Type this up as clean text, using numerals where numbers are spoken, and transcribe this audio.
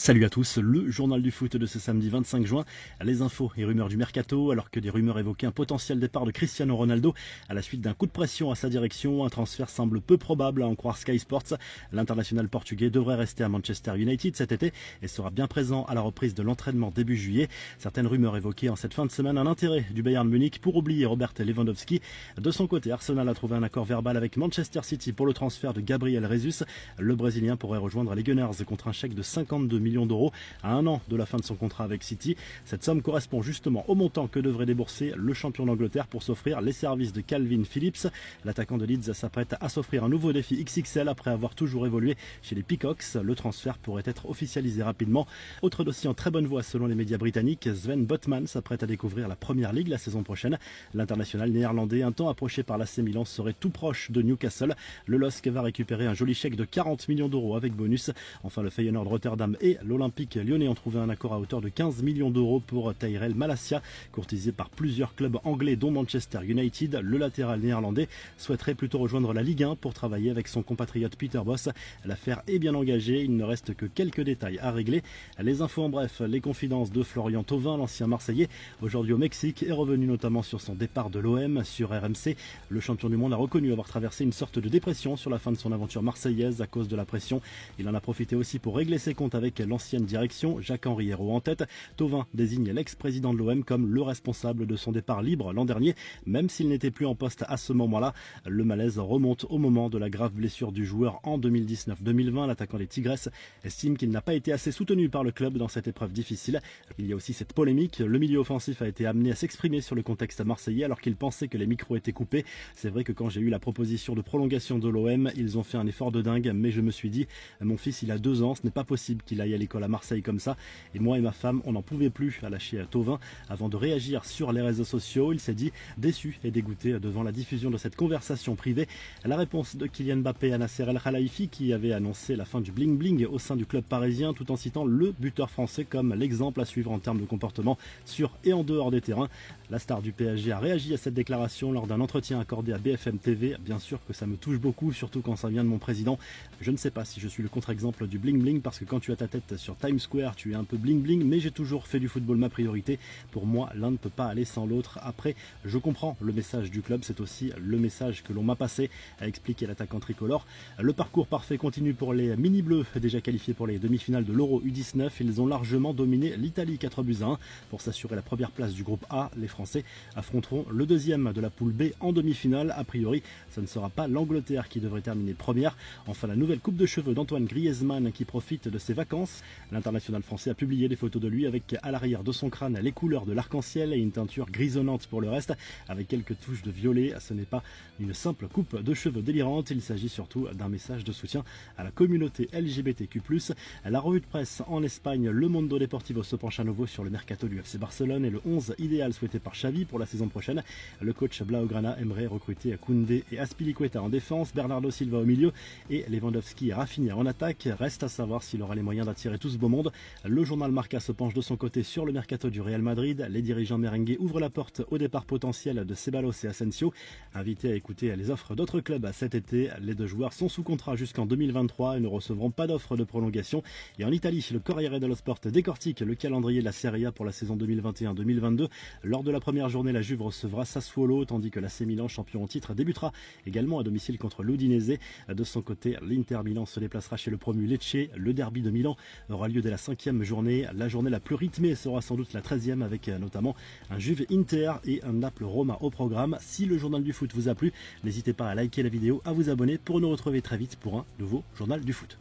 Salut à tous, le journal du foot de ce samedi 25 juin. Les infos et rumeurs du mercato, alors que des rumeurs évoquaient un potentiel départ de Cristiano Ronaldo à la suite d'un coup de pression à sa direction. Un transfert semble peu probable à en croire Sky Sports. L'international portugais devrait rester à Manchester United cet été et sera bien présent à la reprise de l'entraînement début juillet. Certaines rumeurs évoquaient en cette fin de semaine un intérêt du Bayern Munich pour oublier Robert Lewandowski. De son côté, Arsenal a trouvé un accord verbal avec Manchester City pour le transfert de Gabriel Jesus. Le Brésilien pourrait rejoindre les Gunners contre un chèque de 52 millions d'euros à un an de la fin de son contrat avec City. Cette somme correspond justement au montant que devrait débourser le champion d'Angleterre pour s'offrir les services de Calvin Phillips. L'attaquant de Leeds s'apprête à s'offrir un nouveau défi XXL après avoir toujours évolué chez les Peacocks. Le transfert pourrait être officialisé rapidement. Autre dossier en très bonne voie selon les médias britanniques, Sven Botman s'apprête à découvrir la Première Ligue la saison prochaine. L'international néerlandais, un temps approché par l'AC Milan, serait tout proche de Newcastle. Le LOSC va récupérer un joli chèque de 40 millions d'euros avec bonus. Enfin, le Feyenoord Rotterdam et l'Olympique lyonnais ont trouvé un accord à hauteur de 15 millions d'euros pour Tyrell Malacia, courtisé par plusieurs clubs anglais dont Manchester United. Le latéral néerlandais souhaiterait plutôt rejoindre la Ligue 1 pour travailler avec son compatriote Peter Bosz. L'affaire est bien engagée, il ne reste que quelques détails à régler. Les infos en bref, les confidences de Florian Thauvin, l'ancien Marseillais, aujourd'hui au Mexique, est revenu notamment sur son départ de l'OM sur RMC. Le champion du monde a reconnu avoir traversé une sorte de dépression sur la fin de son aventure marseillaise à cause de la pression. Il en a profité aussi pour régler ses comptes avec l'ancienne direction, Jacques-Henri Hérault en tête. Thauvin désigne l'ex-président de l'OM comme le responsable de son départ libre l'an dernier, même s'il n'était plus en poste à ce moment-là. Le malaise remonte au moment de la grave blessure du joueur en 2019-2020. L'attaquant des Tigresses estime qu'il n'a pas été assez soutenu par le club dans cette épreuve difficile. Il y a aussi cette polémique. Le milieu offensif a été amené à s'exprimer sur le contexte marseillais alors qu'il pensait que les micros étaient coupés. C'est vrai que quand j'ai eu la proposition de prolongation de l'OM, ils ont fait un effort de dingue, mais je me suis dit, mon fils il a 2 ans, ce n'est pas possible qu'il aille à l'école à Marseille comme ça. Et moi et ma femme, on n'en pouvait plus, à lâcher Thauvin. Avant de réagir sur les réseaux sociaux, il s'est dit déçu et dégoûté devant la diffusion de cette conversation privée. La réponse de Kylian Mbappé à Nasser El Khelaifi, qui avait annoncé la fin du bling-bling au sein du club parisien, tout en citant le buteur français comme l'exemple à suivre en termes de comportement sur et en dehors des terrains. La star du PSG a réagi à cette déclaration lors d'un entretien accordé à BFM TV. Bien sûr que ça me touche beaucoup, surtout quand ça vient de mon président. Je ne sais pas si je suis le contre-exemple du bling-bling, parce que quand tu as ta tête sur Times Square, tu es un peu bling-bling, mais j'ai toujours fait du football ma priorité. Pour moi, l'un ne peut pas aller sans l'autre. Après, je comprends le message du club, c'est aussi le message que l'on m'a passé, a expliqué l'attaquant tricolore. Le parcours parfait continue pour les mini-bleus, déjà qualifiés pour les demi-finales de l'Euro U19. Ils ont largement dominé l'Italie 4-1. Pour s'assurer la première place du groupe A, les Français affronteront le deuxième de la poule B en demi-finale. A priori, ce ne sera pas l'Angleterre qui devrait terminer première. Enfin, la nouvelle coupe de cheveux d'Antoine Griezmann qui profite de ses vacances. L'international français a publié des photos de lui avec à l'arrière de son crâne les couleurs de l'arc-en-ciel et une teinture grisonnante pour le reste, avec quelques touches de violet. Ce n'est pas une simple coupe de cheveux délirante, il s'agit surtout d'un message de soutien à la communauté LGBTQ+. La revue de presse en Espagne, Le Mundo Deportivo se penche à nouveau sur le mercato du FC Barcelone et le 11 idéal souhaité par Xavi pour la saison prochaine. Le coach Blaugrana aimerait recruter Koundé et Azpilicueta en défense, Bernardo Silva au milieu et Lewandowski et Rafinha en attaque. Reste à savoir s'il aura les moyens d'attirer tout ce beau monde. Le journal Marca se penche de son côté sur le mercato du Real Madrid. Les dirigeants merengues ouvrent la porte au départ potentiel de Ceballos et Asensio. Invités à écouter les offres d'autres clubs cet été, les 2 joueurs sont sous contrat jusqu'en 2023 et ne recevront pas d'offre de prolongation. Et en Italie, le Corriere dello Sport décortique le calendrier de la Serie A pour la saison 2021-2022. Lors de la première journée, la Juve recevra Sassuolo, tandis que l'AC Milan, champion en titre, débutera également à domicile contre l'Udinese. De son côté, l'Inter Milan se déplacera chez le promu Lecce. Le derby de Milan aura lieu dès la 5e journée. La journée la plus rythmée sera sans doute la 13e, avec notamment un Juve Inter et un Naples Roma au programme. Si le journal du foot vous a plu, n'hésitez pas à liker la vidéo, à vous abonner pour nous retrouver très vite pour un nouveau journal du foot.